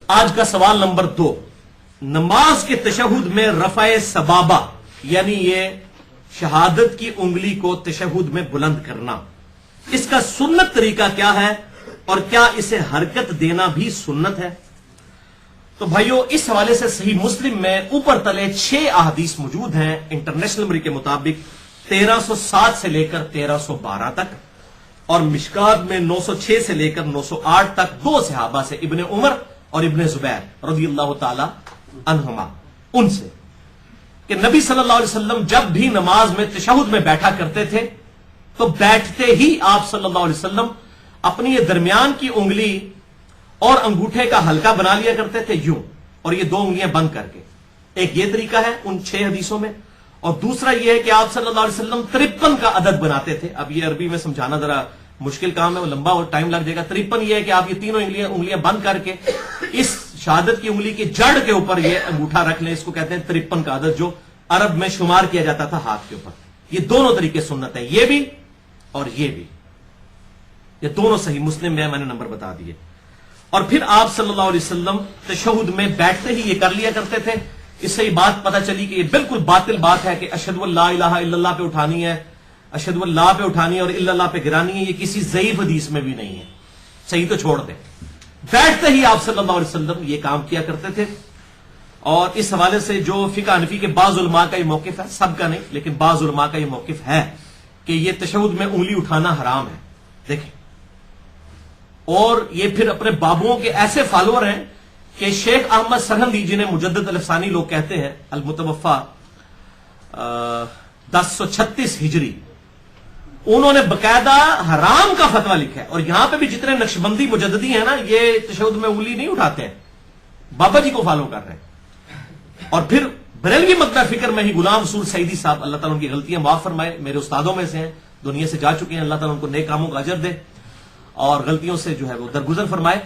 آج کا سوال نمبر 2، نماز کے تشہد میں رفع سبابہ یعنی یہ شہادت کی انگلی کو تشہد میں بلند کرنا، اس کا سنت طریقہ کیا ہے اور کیا اسے حرکت دینا بھی سنت ہے؟ تو بھائیو، اس حوالے سے صحیح مسلم میں اوپر تلے 6 احادیث موجود ہیں انٹرنیشنل نمبر کے مطابق 1307 سے لے کر 1312 تک، اور مشکات میں 906 سے لے کر 908 تک 2 صحابہ سے، ابن عمر اور ابن زبیر رضی اللہ تعالی عنہما، ان سے کہ نبی صلی اللہ علیہ وسلم جب بھی نماز میں تشہد میں بیٹھا کرتے تھے تو بیٹھتے ہی آپ صلی اللہ علیہ وسلم اپنی یہ درمیان کی انگلی اور انگوٹھے کا حلقہ بنا لیا کرتے تھے یوں، اور یہ 2 انگلیاں بند کر کے۔ ایک یہ طریقہ ہے ان 6 حدیثوں میں، اور دوسرا یہ ہے کہ آپ صلی اللہ علیہ وسلم 53 کا عدد بناتے تھے۔ اب یہ عربی میں سمجھانا ذرا مشکل کام ہے، وہ لمبا اور ٹائم لگ جائے گا۔ 53 یہ ہے کہ آپ یہ تینوں انگلیاں بند کر کے اس شہادت کی انگلی کی جڑ کے اوپر یہ انگوٹھا رکھ لیں، اس کو کہتے ہیں 53 کا عدد، جو عرب میں شمار کیا جاتا تھا ہاتھ کے اوپر۔ یہ دونوں طریقے سنت ہیں، یہ بھی اور یہ بھی، یہ دونوں صحیح مسلم میں نے نمبر بتا دیے۔ اور پھر آپ صلی اللہ علیہ وسلم تشہد میں بیٹھتے ہی یہ کر لیا کرتے تھے۔ اس سے یہ بات پتہ چلی کہ یہ بالکل باطل بات ہے کہ اشہد ان لا الہ الا اللہ پہ اٹھانی ہے، اشہد ان لا پہ اٹھانی ہے اور الا اللہ پہ گرانی ہے، یہ کسی ضعیف حدیث میں بھی نہیں ہے، صحیح تو چھوڑ دیں۔ بیٹھتے ہی آپ صلی اللہ علیہ وسلم یہ کام کیا کرتے تھے، اور اس حوالے سے جو فقہ حنفی کے بعض علماء کا یہ موقف ہے، سب کا نہیں لیکن بعض علماء کا یہ موقف ہے کہ یہ تشہد میں انگلی اٹھانا حرام ہے۔ دیکھیں، اور یہ پھر اپنے بابوں کے ایسے فالوور ہیں کہ شیخ احمد سرہندی، جنہیں مجدد الافسانی لوگ کہتے ہیں، المتوفا 1036 ہجری، انہوں نے باقاعدہ حرام کا فتویٰ لکھا ہے۔ اور یہاں پہ بھی جتنے نقشبندی مجددی ہیں نا، یہ تشہد میں انگلی نہیں اٹھاتے ہیں، بابا جی کو فالو کر رہے ہیں۔ اور پھر بریلوی مکتبہ فکر میں ہی غلام رسول سعیدی صاحب، اللہ تعالیٰ ان کی غلطیاں معاف فرمائے، میرے استادوں میں سے ہیں، دنیا سے جا چکے ہیں، اللہ تعالیٰ ان کو نیک کاموں کا اجر دے اور غلطیوں سے جو ہے وہ درگزر فرمائے۔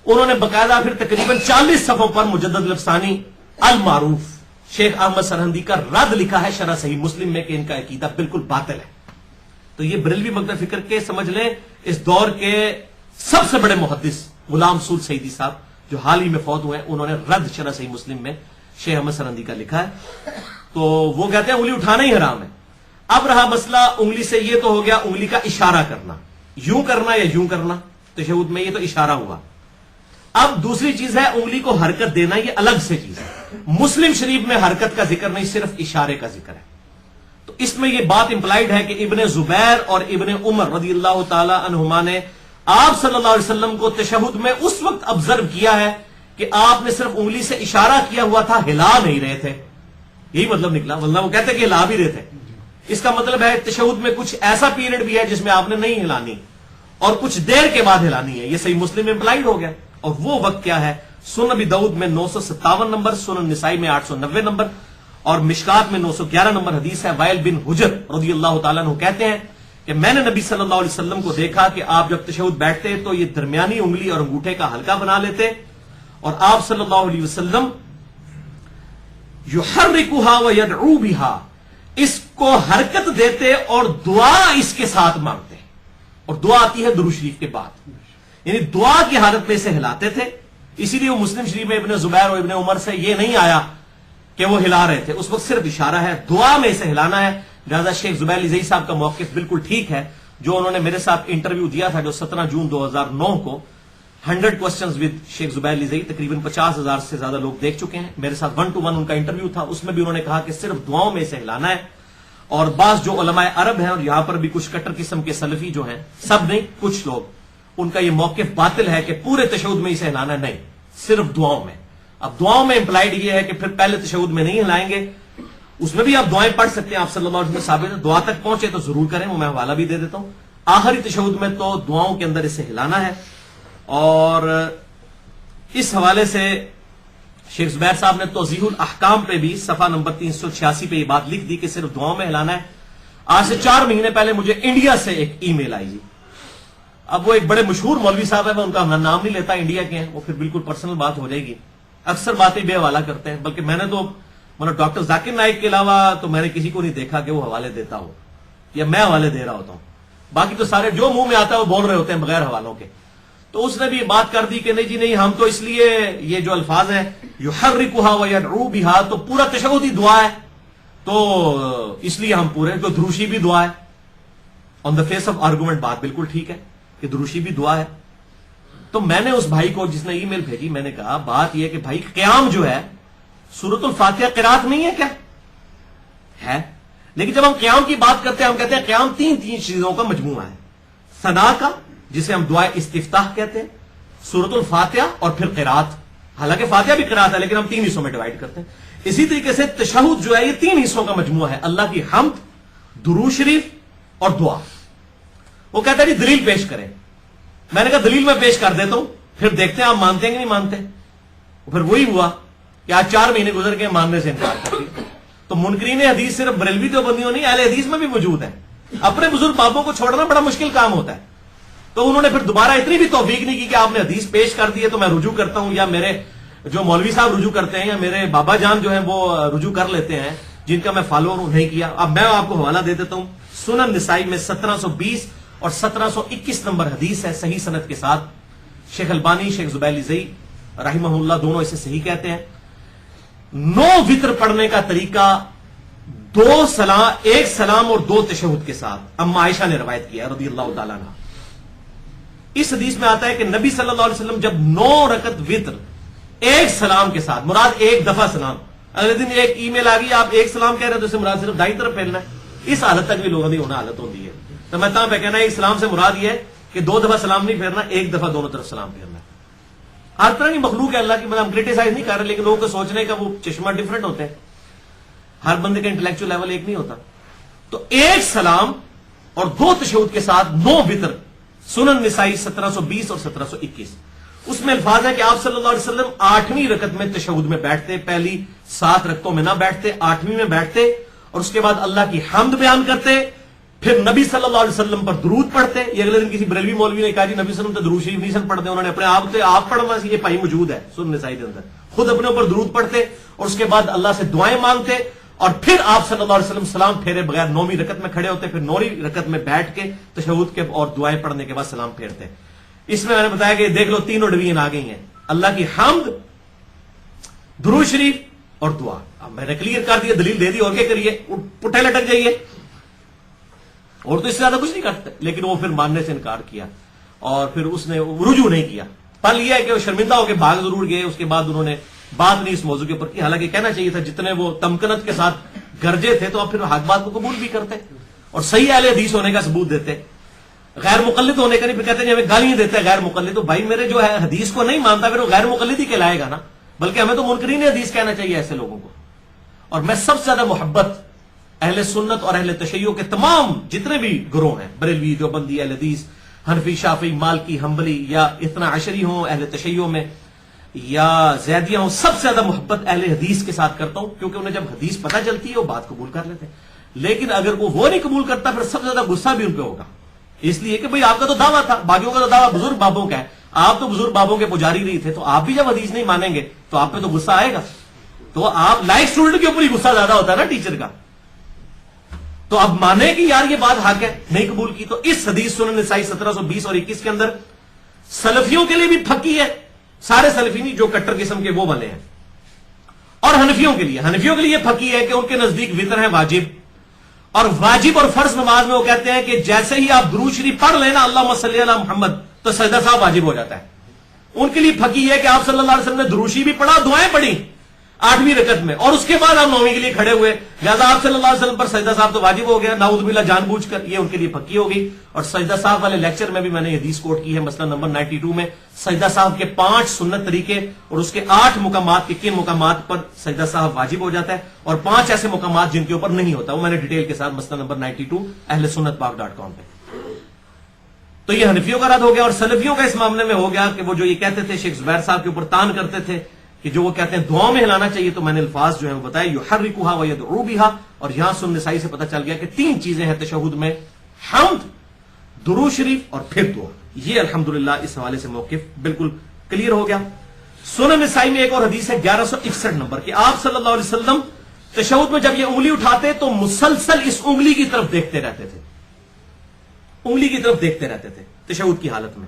انہوں نے باقاعدہ پھر تقریباً 40 صفحوں پر مجدد الافسانی المعروف شیخ احمد سرہندی کا رد لکھا ہے شرح صحیح مسلم میں کہ ان کا عقیدہ بالکل باطل ہے۔ تو یہ بریلوی مکتبہ فکر کے سمجھ لیں اس دور کے سب سے بڑے محدث غلام رسول سعیدی صاحب، جو حال ہی میں فوت ہوئے ہیں، انہوں نے رد شرح صحیح مسلم میں شیخ احمد سرہندی کا لکھا ہے۔ تو وہ کہتے ہیں انگلی اٹھانا ہی حرام ہے۔ اب رہا مسئلہ انگلی سے، یہ تو ہو گیا انگلی کا اشارہ کرنا، یوں کرنا یا یوں کرنا، تشہد میں یہ تو اشارہ ہوا۔ اب دوسری چیز ہے انگلی کو حرکت دینا، یہ الگ سے چیز ہے۔ مسلم شریف میں حرکت کا ذکر نہیں، صرف اشارے کا ذکر ہے۔ تو اس میں یہ بات امپلائڈ ہے کہ ابن زبیر اور ابن عمر رضی اللہ تعالی عنہما نے آپ صلی اللہ علیہ وسلم کو تشہد میں اس وقت آبزرو کیا ہے کہ آپ نے صرف انگلی سے اشارہ کیا ہوا تھا، ہلا نہیں رہے تھے، یہی مطلب نکلا، ورنہ وہ کہتے کہ ہلا بھی رہے تھے۔ اس کا مطلب ہے تشہد میں کچھ ایسا پیریڈ بھی ہے جس میں آپ نے نہیں ہلانی اور کچھ دیر کے بعد ہلانی ہے، یہ صحیح مسلم میں امپلائڈ ہو گیا۔ اور وہ وقت کیا ہے؟ سنن ابی داؤد میں 957 نمبر، سنن نسائی میں 890 نمبر اور مشکات میں 911 نمبر حدیث ہے۔ وائل بن حجر رضی اللہ تعالیٰ عنہ کہتے ہیں کہ میں نے نبی صلی اللہ علیہ وسلم کو دیکھا کہ آپ جب تشہد بیٹھتے تو یہ درمیانی انگلی اور انگوٹھے کا حلقہ بنا لیتے، اور آپ صلی اللہ علیہ وسلم یحرکھا ویدعو بھا، اس کو حرکت دیتے اور دعا اس کے ساتھ مانگتے، اور دعا آتی ہے درود شریف کے بعد، یعنی دعا کی حالت میں اسے ہلاتے تھے۔ اسی لیے وہ مسلم شریف میں ابن زبیر اور ابن عمر سے یہ نہیں آیا کہ وہ ہلا رہے تھے، اس وقت صرف اشارہ ہے، دعا میں اسے ہلانا ہے۔ لہٰذا شیخ زبیر لذیذ صاحب کا موقف بالکل ٹھیک ہے، جو انہوں نے میرے ساتھ انٹرویو دیا تھا جو 17 جون 2009 کو 100 کوسچنز ود شیخ زبیر لذیذ، تقریباً 50,000 سے زیادہ لوگ دیکھ چکے ہیں، میرے ساتھ 1 to 1 ان کا انٹرویو تھا، اس میں بھی انہوں نے کہا کہ صرف دعاؤں میں اسے ہلانا ہے۔ اور بعض جو علماء عرب ہیں اور یہاں پر بھی کچھ کٹر قسم کے سلفی جو ہیں، سب نہیں کچھ لوگ، ان کا یہ موقف باطل ہے کہ پورے تشہد میں اسے ہلانا نہیں، صرف دعاؤں میں۔ اب دعاؤں میں امپلائڈ یہ ہے کہ پھر پہلے تشہد میں نہیں ہلائیں گے، اس میں بھی آپ دعائیں پڑھ سکتے ہیں، آپ صلی اللہ علیہ وسلم ثابت ہے، دعا تک پہنچے تو ضرور کریں، وہ میں حوالہ بھی دے دیتا ہوں۔ آخری تشہد میں تو دعاؤں کے اندر اسے ہلانا ہے۔ اور اس حوالے سے شیخ زبیر صاحب نے توضیح الاحکام پہ بھی صفحہ نمبر 386 پہ یہ بات لکھ دی کہ صرف دعاؤں میں ہلانا ہے۔ آج سے 4 مہینے پہلے مجھے انڈیا سے ایک ای میل آئی جی، اب وہ ایک بڑے مشہور مولوی صاحب ہیں، میں ان کا نام نہیں لیتا، انڈیا کے ہیں، وہ پھر بالکل پرسنل بات ہو جائے گی، اکثر باتیں بے حوالہ کرتے ہیں، بلکہ میں نے تو مطلب ڈاکٹر ذاکر نائک کے علاوہ تو میں نے کسی کو نہیں دیکھا کہ وہ حوالے دیتا ہو یا میں حوالے دے رہا ہوتا ہوں، باقی تو سارے جو منہ میں آتا ہے وہ بول رہے ہوتے ہیں بغیر حوالوں کے۔ تو اس نے بھی بات کر دی کہ نہیں جی نہیں، ہم تو اس لیے یہ جو الفاظ ہیں یحرکھا ویدعو بہا، تو پورا تشہد ہی دعا ہے، تو اس لیے ہم پورے تو دروشی بھی دعا ہے. آن دا فیس آف آرگومنٹ بات بالکل ٹھیک ہے کہ دروشی بھی دعا ہے. تو میں نے اس بھائی کو جس نے ای میل بھیجی، میں نے کہا بات یہ کہ بھائی قیام جو ہے سورۃ الفاتحہ قرات نہیں ہے کیا؟ ہے، لیکن جب ہم قیام کی بات کرتے ہیں ہم کہتے ہیں قیام تین چیزوں کا مجموعہ ہے، ثنا کا جسے ہم دعائے استفتاح کہتے ہیں، سورۃ الفاتحہ اور پھر قرات. حالانکہ فاتحہ بھی قرات ہے لیکن ہم تین حصوں میں ڈیوائڈ کرتے ہیں. اسی طریقے سے تشہد جو ہے یہ تین حصوں کا مجموعہ ہے، اللہ کی حمد، درود شریف اور دعا. وہ کہتا ہے جی دلیل پیش کریں. میں نے کہا دلیل میں پیش کر دیتا ہوں، پھر دیکھتے ہیں آپ مانتے ہیں کہ نہیں مانتے. پھر وہی ہوا کہ آج 4 مہینے گزر کے ماننے سے انکار کر دیا. تو منکرین حدیث صرف بریلوی دیوبندیوں نہیں، اہل حدیث میں بھی موجود ہیں. اپنے بزرگ بابوں کو چھوڑنا بڑا مشکل کام ہوتا ہے. تو انہوں نے پھر دوبارہ اتنی بھی توفیق نہیں کی کہ آپ نے حدیث پیش کر دی ہے تو میں رجوع کرتا ہوں، یا میرے جو مولوی صاحب رجوع کرتے ہیں یا میرے بابا جان جو ہیں وہ رجوع کر لیتے ہیں جن کا میں فالوور ہوں، نہیں کیا. اب میں آپ کو حوالہ دے دیتا ہوں، سنن نسائی میں 1720 اور 1721 نمبر حدیث ہے صحیح سند کے ساتھ. شیخ البانی، شیخ زبیل زئی رحمہ اللہ دونوں اسے صحیح کہتے ہیں. 9 وتر پڑھنے کا طریقہ 2 سلام، 1 سلام اور 2 تشہد کے ساتھ اما عائشہ نے روایت کیا رضی اللہ تعالیٰ عنہ. اس حدیث میں آتا ہے کہ نبی صلی اللہ علیہ وسلم جب 9 رکعت وتر 1 سلام کے ساتھ، مراد 1 دفعہ سلام، اگلے دن ایک ای میل آ گئی آپ 1 سلام کہہ رہے تو اسے مراد صرف دائیں طرف پھیلنا ہے. اس حالت تک بھی لوگوں کی ہونا حالت ہوتی ہے. تو میں تاں پہ کہنا ہے 1 سلام سے مراد یہ ہے کہ 2 دفعہ سلام نہیں پھیرنا، 1 دفعہ دونوں طرف سلام پھیرنا ہے. ہر طرح کی مخلوق ہے اللہ کی، مطلب ہم کریٹیسائز نہیں کر رہے، لیکن لوگوں کو سوچنے کا وہ چشمہ ڈفرنٹ ہوتے ہیں. ہر بندے کا انٹلیکچوئل لیول ایک نہیں ہوتا. تو 1 سلام اور 2 تشہد کے ساتھ 9 وتر، سنن نسائی 1720 اور 1721. اس میں الفاظ ہے کہ آپ صلی اللہ علیہ وسلم 8ویں رکعت میں تشہد میں بیٹھتے، پہلی 7 رکعتوں میں نہ بیٹھتے، 8ویں میں بیٹھتے اور اس کے بعد اللہ کی حمد بیان کرتے، پھر نبی صلی اللہ علیہ وسلم پر درود پڑھتے. یہ اگلے دن کسی بریلوی مولوی نے کہا جی نبی صلی اللہ علیہ وسلم تو درود شریف نہیں سن پڑھتے، انہوں نے اپنے آپ پڑھنا سی، یہ پائی موجود ہے سنن نسائی کے اندر. خود اپنے اوپر درود پڑھتے اور اس کے بعد اللہ سے دعائیں مانگتے اور پھر آپ صلی اللہ علیہ وسلم سلام پھیرے بغیر 9ویں رکعت میں کھڑے ہوتے، پھر 9ویں رکعت میں بیٹھ کے تشہد کے اور دعائیں پڑھنے کے بعد سلام پھیرتے. اس میں نے بتایا کہ دیکھ لو تینوں ڈویژن آ گئی ہیں، اللہ کی حمد، درود شریف اور دعا. اب میں نے کلیئر کر دیا، دلیل دے دی، اور کیا کریے، پٹھے لٹک جائیے. اور تو اس سے زیادہ کچھ نہیں کرتے. لیکن وہ پھر ماننے سے انکار کیا اور پھر اس نے رجوع نہیں کیا. پل یہ ہے کہ وہ شرمندہ ہو کے بھاگ ضرور گئے، اس کے بعد انہوں نے بات نہیں اس موضوع کے اوپر کی. حالانکہ کہنا چاہیے تھا، جتنے وہ تمکنت کے ساتھ گرجے تھے تو آپ پھر حق بات کو قبول بھی کرتے اور صحیح اہل حدیث ہونے کا ثبوت دیتے. غیر مقلد ہونے کا نہیں. پھر کہتے ہیں ہمیں گالیاں دیتا ہے غیر مقلد. تو بھائی میرے جو ہے حدیث کو نہیں مانتا پھر وہ غیر مقلد ہی کہلائے گا نا، بلکہ ہمیں تو منکرین حدیث کہنا چاہیے ایسے لوگوں کو. اور میں سب سے زیادہ محبت اہل سنت اور اہل تشیع کے تمام جتنے بھی گروہ ہیں، بریلوی، دیوبندی، اہل حدیث، حنفی، شافعی، مالکی، حنبلی، یا اثنا عشری ہوں اہل تشیع میں یا زیدیہ ہوں، سب سے زیادہ محبت اہل حدیث کے ساتھ کرتا ہوں، کیونکہ انہیں جب حدیث پتہ چلتی ہے وہ بات قبول کر لیتے ہیں. لیکن اگر وہ نہیں قبول کرتا پھر سب سے زیادہ غصہ بھی ان پہ ہوگا، اس لیے کہ بھئی آپ کا تو دعویٰ تھا، باقیوں کا تو دعویٰ بزرگ بابوں کا ہے، آپ تو بزرگ بابوں کے پجاری نہیں تھے، تو آپ بھی جب حدیث نہیں مانیں گے تو آپ پہ تو غصہ آئے گا. تو آپ لائک اسٹوڈنٹ کے اوپر ہی غصہ زیادہ ہوتا ہے نا ٹیچر کا. تو اب مانے کہ یار یہ بات حق ہے، نہیں قبول کی. تو اس حدیث سنن نسائی 1720 اور 21 کے اندر سلفیوں کے لیے بھی پھکی ہے، سارے سلفی نہیں جو کٹر قسم کے وہ والے ہیں، اور حنفیوں کے لیے یہ پھکی ہے کہ ان کے نزدیک وتر ہے واجب. اور واجب اور فرض نماز میں وہ کہتے ہیں کہ جیسے ہی آپ درود شریف پڑھ لینا اللہم صلی علی محمد تو سجدہ صاحب واجب ہو جاتا ہے. ان کے لیے پھکی ہے کہ آپ صلی اللہ علیہ وسلم نے درود شریف بھی پڑھا، دعائیں پڑھی 8ویں رکعت میں، اور اس کے بعد آپ 9ویں کے لیے کھڑے ہوئے، لہٰذا آپ صلی اللہ علیہ وسلم پر سجدہ صاحب تو واجب ہو گیا، نعوذ باللہ جان بوجھ کر. یہ ان کے لیے پکی ہوگی. اور سجدہ صاحب والے لیکچر میں بھی میں نے حدیث کوٹ کی ہے، مسئلہ نمبر 92 میں سجدہ صاحب کے 5 سنت طریقے اور اس کے 8 مقامات کے کن مقامات پر سجدہ صاحب واجب ہو جاتا ہے، اور 5 ایسے مقامات جن کے اوپر نہیں ہوتا، وہ میں نے ڈیٹیل کے ساتھ مسئلہ نمبر 92 اہل سنت پاک.com پہ. تو یہ حنفیوں کا رد ہو گیا. اور سلفیوں کا اس معاملے میں ہو گیا کہ وہ جو یہ کہتے تھے شیخ زبیر صاحب کے اوپر تان کرتے تھے کہ جو وہ کہتے ہیں دعاؤں میں ہلانا چاہیے، تو میں نے الفاظ جو ہیں وہ بتائے یحرکھا ویدعو بہا. اور یہاں سنن نسائی سے پتہ چل گیا کہ 3 چیزیں ہیں تشہد میں، حمد، درود شریف اور پھر دعا. یہ الحمدللہ اس حوالے سے موقف بالکل کلیئر ہو گیا. سنن نسائی میں ایک اور حدیث ہے 1161 نمبر کہ آپ صلی اللہ علیہ وسلم تشہد میں جب یہ انگلی اٹھاتے تو مسلسل اس انگلی کی طرف دیکھتے رہتے تھے، انگلی کی طرف دیکھتے رہتے تھے تشہد کی حالت میں.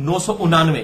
989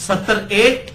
70A